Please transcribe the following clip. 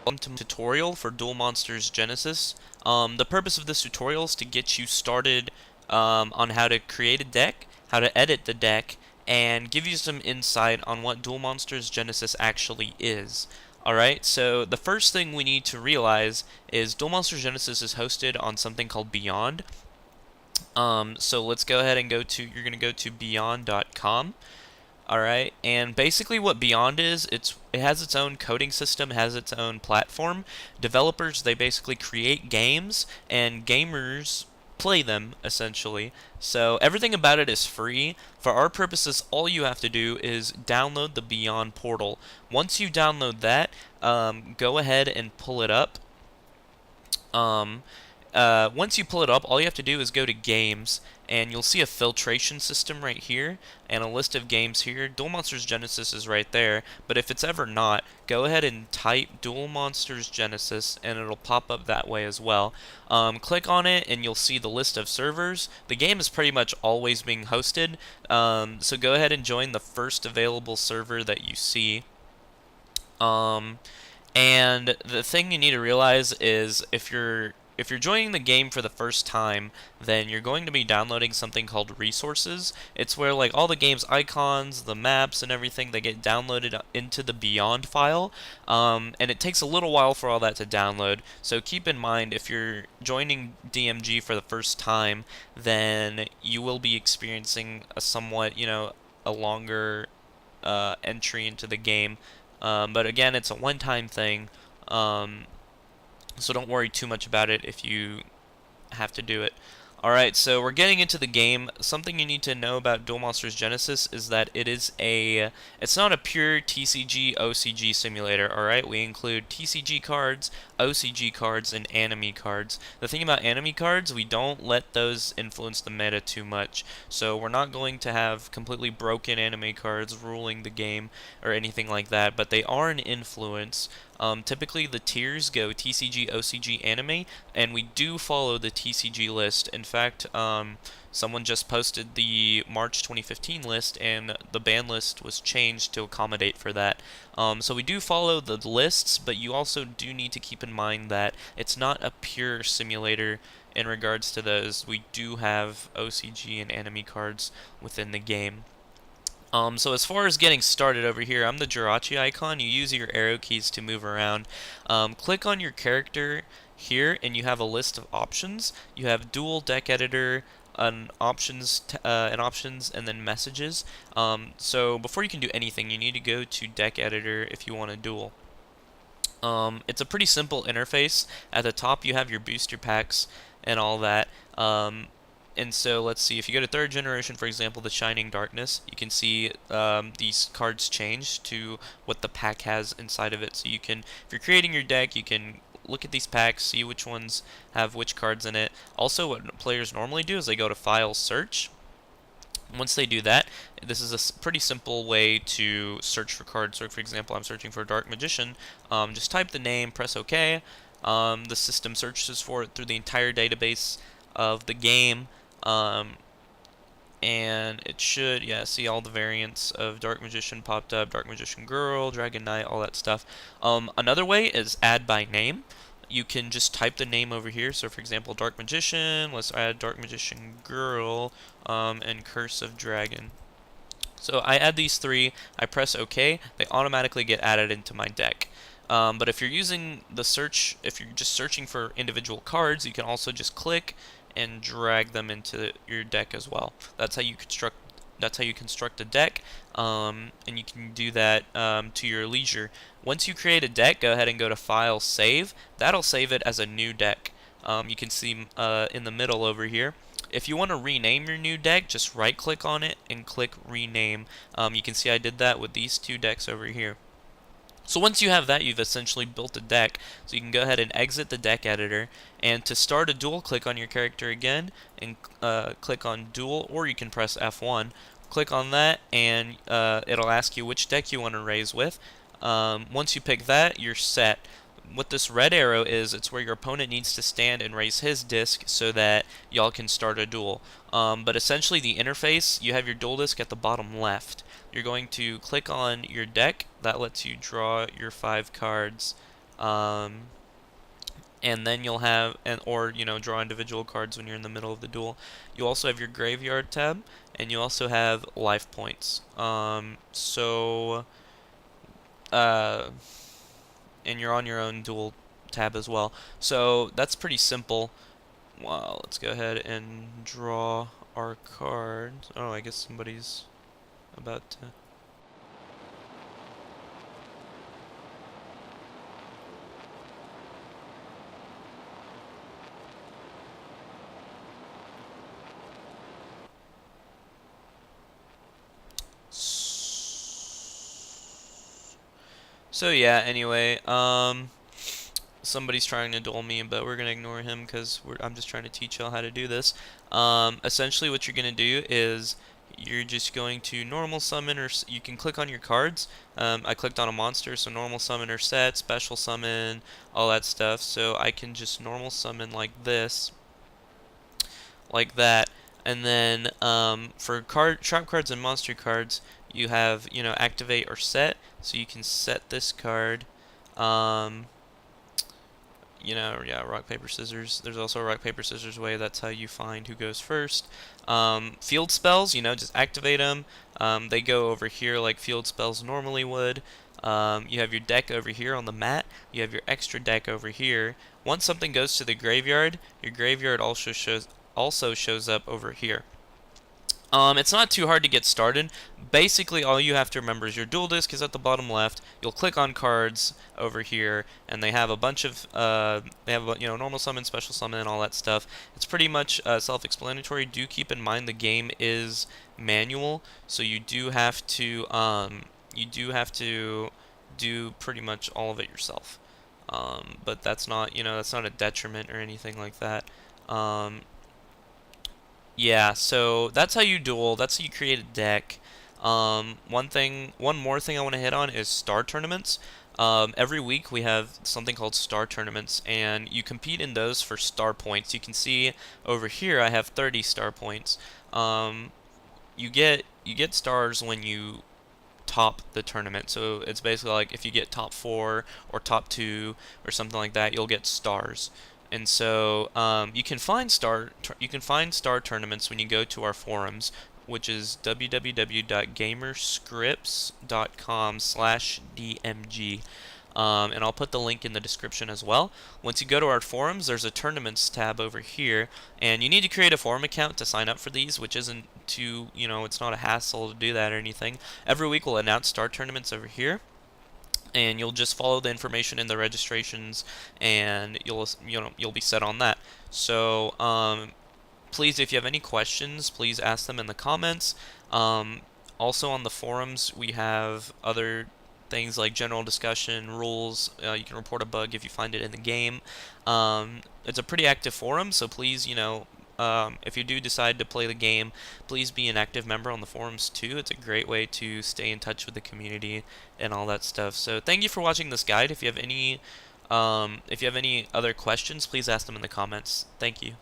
Welcome to tutorial for Duel Monsters Genesis. The purpose of this tutorial is to get you started on how to create a deck, how to edit the deck, and give you some insight on what Duel Monsters Genesis actually is. Alright, so the first thing we need to realize is Duel Monsters Genesis is hosted on something called BYOND. So let's go ahead and you're going to go to BYOND.com. Alright, and basically what BYOND is, it has its own coding system, has its own platform. Developers, they basically create games, and gamers play them, essentially. So everything about it is free. For our purposes, all you have to do is download the BYOND portal. Once you download that, go ahead and pull it up. Once you pull it up, all you have to do is go to Games, and you'll see a filtration system right here, and a list of games here. Duel Monsters Genesis is right there, but if it's ever not, go ahead and type Duel Monsters Genesis, and it'll pop up that way as well. Click on it, and you'll see the list of servers. The game is pretty much always being hosted, so go ahead and join the first available server that you see. And the thing you need to realize is if you're joining the game for the first time, then you're going to be downloading something called resources. It's where like all the game's icons, the maps, and everything, they get downloaded into the BYOND file, and it takes a little while for all that to download. So keep in mind, if you're joining DMG for the first time, then you will be experiencing a somewhat, a longer entry into the game. But again, it's a one-time thing, so don't worry too much about it if you have to do it. Alright, so we're getting into the game. Something you need to know about Duel Monsters Genesis is that it's not a pure TCG OCG simulator, alright? We include TCG cards, OCG cards, and anime cards. The thing about anime cards, we don't let those influence the meta too much. So we're not going to have completely broken anime cards ruling the game or anything like that, but they are an influence. Typically the tiers go TCG, OCG, anime, and we do follow the TCG list. In fact, someone just posted the March 2015 list, and the ban list was changed to accommodate for that. So we do follow the lists, but you also do need to keep in mind that it's not a pure simulator in regards to those. We do have OCG and anime cards within the game. So as far as getting started over here, I'm the Jirachi icon. You use your arrow keys to move around. Click on your character here, and you have a list of options. You have Duel, Deck Editor, options, and then messages. So before you can do anything, you need to go to Deck Editor if you want to duel. It's a pretty simple interface. At the top, you have your booster packs and all that. And so let's see, if you go to 3rd generation, for example, the Shining Darkness, you can see these cards change to what the pack has inside of it. So you can, if you're creating your deck, you can look at these packs, see which ones have which cards in it. Also, what players normally do is they go to File, Search. Once they do that, this is a pretty simple way to search for cards. So for example, I'm searching for Dark Magician. Just type the name, press OK. The system searches for it through the entire database of the game. And it should, see all the variants of Dark Magician popped up, Dark Magician Girl, Dragon Knight, all that stuff. Another way is add by name. You can just type the name over here. So for example, Dark Magician, let's add Dark Magician Girl, and Curse of Dragon. So I add these three, I press OK, they automatically get added into my deck. But if you're using the search, if you're just searching for individual cards, you can also just click and drag them into your deck as well. That's how you construct a deck, and you can do that to your leisure. Once you create a deck, go ahead and go to File, Save. That'll save it as a new deck. You can see in the middle over here. If you want to rename your new deck, just right click on it and click Rename. You can see I did that with these two decks over here. So once you have that, you've essentially built a deck. So you can go ahead and exit the deck editor, and to start a duel, click on your character again and click on Duel, or you can press F1. Click on that, and it'll ask you which deck you want to raise with. Once you pick that, you're set. What this red arrow is, it's where your opponent needs to stand and raise his disc so that y'all can start a duel. But essentially the interface, you have your duel disc at the bottom left. You're going to click on your deck. That lets you draw your 5 cards And then you'll have, or draw individual cards when you're in the middle of the duel. You also have your graveyard tab, and you also have life points. Uh, and you're on your own duel tab as well. So that's pretty simple. Well, let's go ahead and draw our card. Oh, I guess somebody's about to. So yeah, anyway, somebody's trying to duel me, but we're gonna ignore him because I'm just trying to teach y'all how to do this. Essentially, what you're gonna do is you're just going to normal summon, or you can click on your cards. I clicked on a monster, so normal summon or set, special summon, all that stuff. So I can just normal summon like this, like that, and then for trap cards and monster cards, you have activate or set. So you can set this card. Um, yeah, rock, paper, scissors. There's also a rock, paper, scissors way. That's how you find who goes first. Field spells, just activate them. They go over here like field spells normally would. You have your deck over here on the mat. You have your extra deck over here. Once something goes to the graveyard, your graveyard also shows up over here. It's not too hard to get started. Basically, all you have to remember is your duel disk is at the bottom left. You'll click on cards over here, and they have a bunch of normal summon, special summon, and all that stuff. It's pretty much self-explanatory. Do keep in mind the game is manual, so you do have to do pretty much all of it yourself. But that's not a detriment or anything like that. Yeah, so that's how you duel. That's how you create a deck. One more thing I want to hit on is star tournaments. Every week we have something called star tournaments, and you compete in those for star points. You can see over here I have 30 star points. You get stars when you top the tournament. So it's basically like if you get top 4 or top 2 or something like that, you'll get stars. And so you can find star tournaments when you go to our forums, which is www.gamerscripts.com/dmg. And I'll put the link in the description as well. Once you go to our forums, there's a tournaments tab over here, and you need to create a forum account to sign up for these, which isn't too, it's not a hassle to do that or anything. Every week we'll announce star tournaments over here, and you'll just follow the information in the registrations, and you'll be set on that. So please, if you have any questions, please ask them in the comments. Also on the forums we have other things like general discussion, rules. You can report a bug if you find it in the game. It's a pretty active forum, so please, if you do decide to play the game, please be an active member on the forums too. It's a great way to stay in touch with the community and all that stuff. So thank you for watching this guide. If you have any other questions, please ask them in the comments. Thank you.